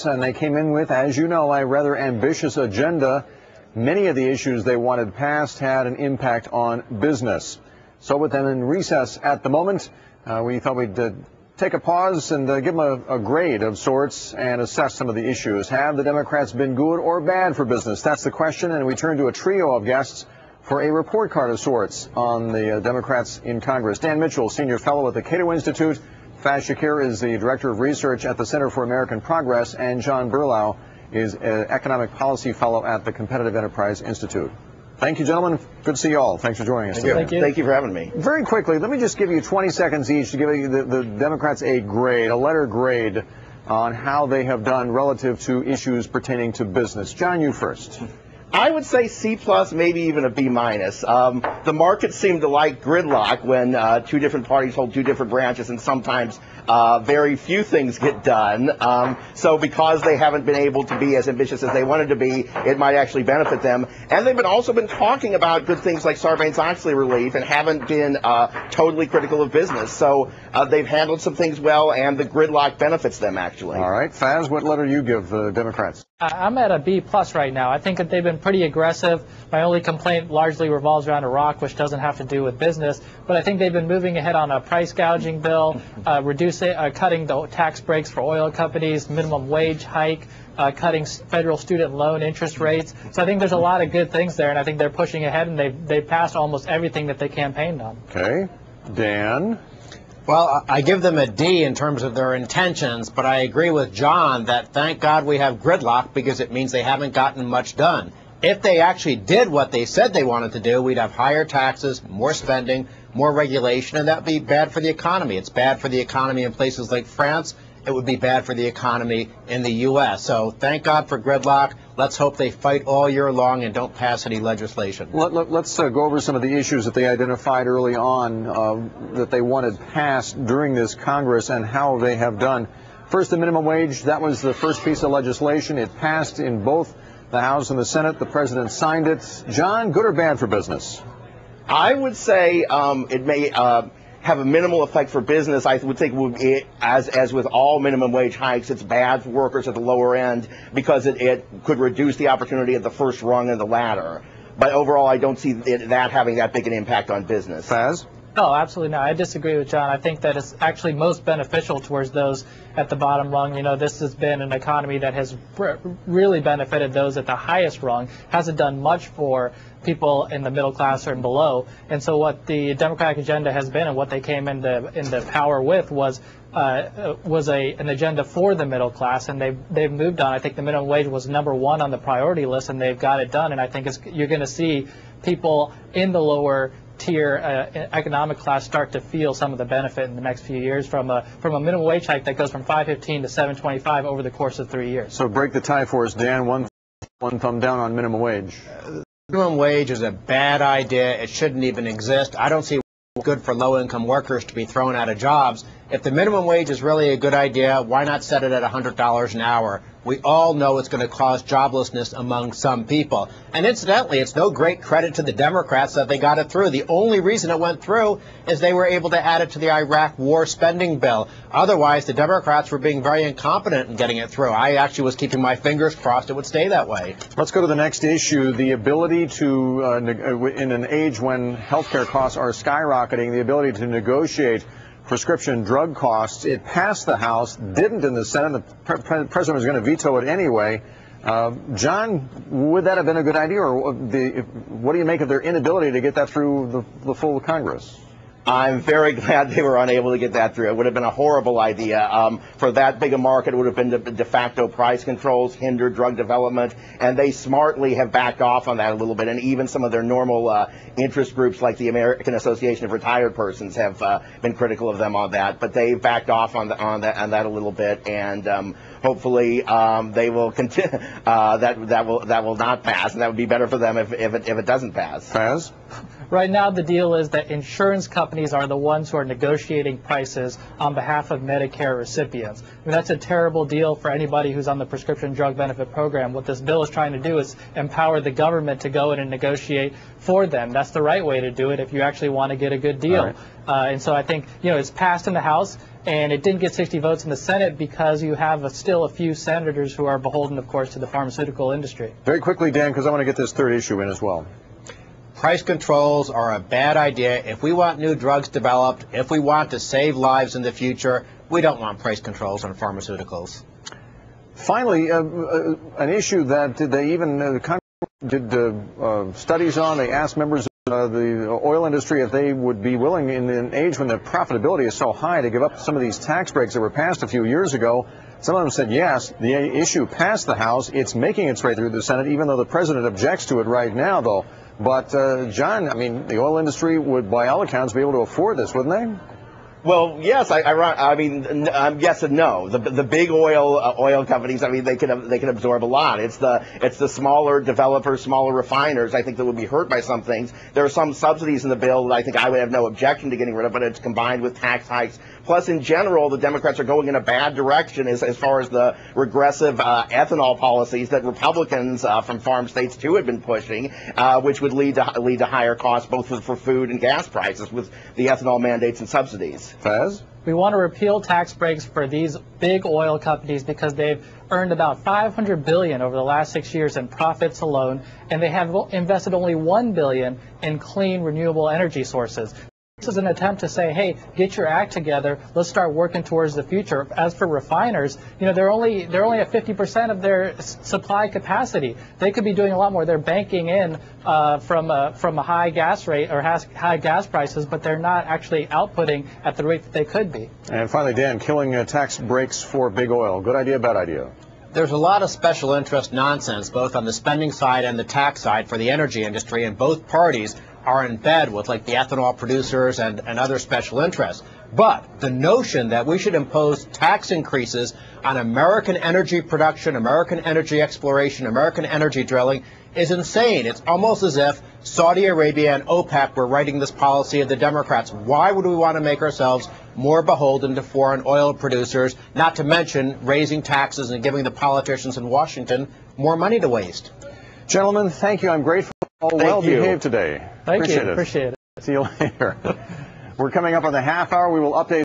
Democrats, and they came in with, as you know, a rather ambitious agenda. Many of the issues they wanted passed had an impact on business. So with them in recess at the moment, we thought we'd take a pause and give them a grade of sorts and assess some of the issues. Have the Democrats been good or bad for business? That's the question, and we turn to a trio of guests for a report card of sorts on the Democrats in Congress. Dan Mitchell, Senior Fellow at the Cato Institute. Faiz Shakir is the Director of Research at the Center for American Progress, and John Berlau is an Economic Policy Fellow at the Competitive Enterprise Institute. Thank you, gentlemen. Good to see you all. Thanks for joining us today. Thank you. Thank you for having me. Very quickly, let me just give you 20 seconds each to give the Democrats a grade, a letter grade, on how they have done relative to issues pertaining to business. John, you first. I would say C+, maybe even a B-. The markets seem to like gridlock when two different parties hold two different branches, and sometimes very few things get done. So because they haven't been able to be as ambitious as they wanted to be, it might actually benefit them. And they've also been talking about good things like Sarbanes-Oxley relief and haven't been totally critical of business. So they've handled some things well, and the gridlock benefits them, actually. All right. Faiz, what letter do you give the Democrats? I'm at a B+ right now. I think that they've been pretty aggressive. My only complaint largely revolves around Iraq, which doesn't have to do with business. But I think they've been moving ahead on a price gouging bill, cutting the tax breaks for oil companies, minimum wage hike, cutting federal student loan interest rates. So I think there's a lot of good things there, and I think they're pushing ahead, and they've passed almost everything that they campaigned on. Okay. Dan? Well, I give them a D in terms of their intentions, but I agree with John that thank God we have gridlock, because it means they haven't gotten much done. If they actually did what they said they wanted to do, we'd have higher taxes, more spending, more regulation, and that would be bad for the economy. It's bad for the economy in places like France. It would be bad for the economy in the U.S. So thank God for gridlock. Let's hope they fight all year long and don't pass any legislation. Let's go over some of the issues that they identified early on that they wanted passed during this Congress and how they have done. First, the minimum wage. That was the first piece of legislation. It passed in both the House and the Senate. The President signed it. John, good or bad for business? I would say it may have a minimal effect for business. I would think as with all minimum wage hikes, it's bad for workers at the lower end because it could reduce the opportunity at the first rung of the ladder. But overall, I don't see that having that big an impact on business. Faiz? No, absolutely not. I disagree with John. I think that it's actually most beneficial towards those at the bottom rung. You know, this has been an economy that has really benefited those at the highest rung, hasn't done much for people in the middle class or below. And so what the Democratic agenda has been and what they came into power with was an agenda for the middle class, and they've moved on. I think the minimum wage was #1 on the priority list, and they've got it done. And I think you're going to see people in the lower tier economic class start to feel some of the benefit in the next few years from a minimum wage hike that goes from $5.15 to $7.25 over the course of 3 years. So break the tie for us, Dan. One thumb down on minimum wage. Minimum wage is a bad idea. It shouldn't even exist. I don't see good for low-income workers to be thrown out of jobs. If the minimum wage is really a good idea, why not set it at $100 an hour? We all know it's going to cause joblessness among some people. And incidentally, it's no great credit to the Democrats that they got it through. The only reason it went through is they were able to add it to the Iraq war spending bill. Otherwise, the Democrats were being very incompetent in getting it through. I actually was keeping my fingers crossed it would stay that way. Let's go to the next issue, the ability to, in an age when healthcare costs are skyrocketing, the ability to negotiate prescription drug costs. It passed the House, didn't in the Senate. The President was going to veto it anyway. John, would that have been a good idea, or what do you make of their inability to get that through the full Congress? I'm very glad they were unable to get that through. It would have been a horrible idea. For that big a market, it would have been de facto price controls, hindered drug development, and they smartly have backed off on that a little bit. And even some of their normal interest groups, like the American Association of Retired Persons, have been critical of them on that. But they've backed off on that a little bit, and hopefully they will continue. That will not pass, and that would be better for them if it doesn't pass. Faiz? Right now, the deal is that insurance companies are the ones who are negotiating prices on behalf of Medicare recipients. I mean, that's a terrible deal for anybody who's on the prescription drug benefit program. What this bill is trying to do is empower the government to go in and negotiate for them. That's the right way to do it if you actually want to get a good deal. And so I think, it's passed in the House, and it didn't get 60 votes in the Senate because you have still a few senators who are beholden, of course, to the pharmaceutical industry. Very quickly, Dan, because I want to get this third issue in as well. Price controls are a bad idea. If we want new drugs developed, if we want to save lives in the future, we don't want price controls on pharmaceuticals. Finally, an issue that they even did studies on. They asked members of the oil industry if they would be willing, in an age when the profitability is so high, to give up some of these tax breaks that were passed a few years ago. Some of them said yes. The issue passed the House. It's making its way through the Senate, even though the president objects to it right now, though. But, John, I mean, the oil industry would, by all accounts, be able to afford this, wouldn't they? Well, yes, I mean, yes and no. The big oil companies, I mean, they can absorb a lot. It's the smaller developers, smaller refiners, I think, that would be hurt by some things. There are some subsidies in the bill that I think I would have no objection to getting rid of, but it's combined with tax hikes. Plus, in general, the Democrats are going in a bad direction as far as the regressive ethanol policies that Republicans from farm states too have been pushing, which would lead to higher costs both for food and gas prices with the ethanol mandates and subsidies. Faiz? We want to repeal tax breaks for these big oil companies because they've earned about $500 billion over the last 6 years in profits alone, and they have invested only $1 billion in clean, renewable energy sources. This is an attempt to say, hey, get your act together. Let's start working towards the future. As for refiners, they're only at 50% of their supply capacity. They could be doing a lot more. They're banking in from a high gas rate or high gas prices, but they're not actually outputting at the rate that they could be. And finally, Dan, killing tax breaks for big oil. Good idea, bad idea? There's a lot of special interest nonsense, both on the spending side and the tax side for the energy industry, and both parties are in bed with, like, the ethanol producers and other special interests. But the notion that we should impose tax increases on American energy production, American energy exploration, American energy drilling is insane. It's almost as if Saudi Arabia and OPEC were writing this policy of the Democrats. Why would we want to make ourselves more beholden to foreign oil producers, not to mention raising taxes and giving the politicians in Washington more money to waste? Gentlemen, thank you. I'm grateful. All well behaved today. Thank you. Appreciate it. See you later. We're coming up on the half hour. We will update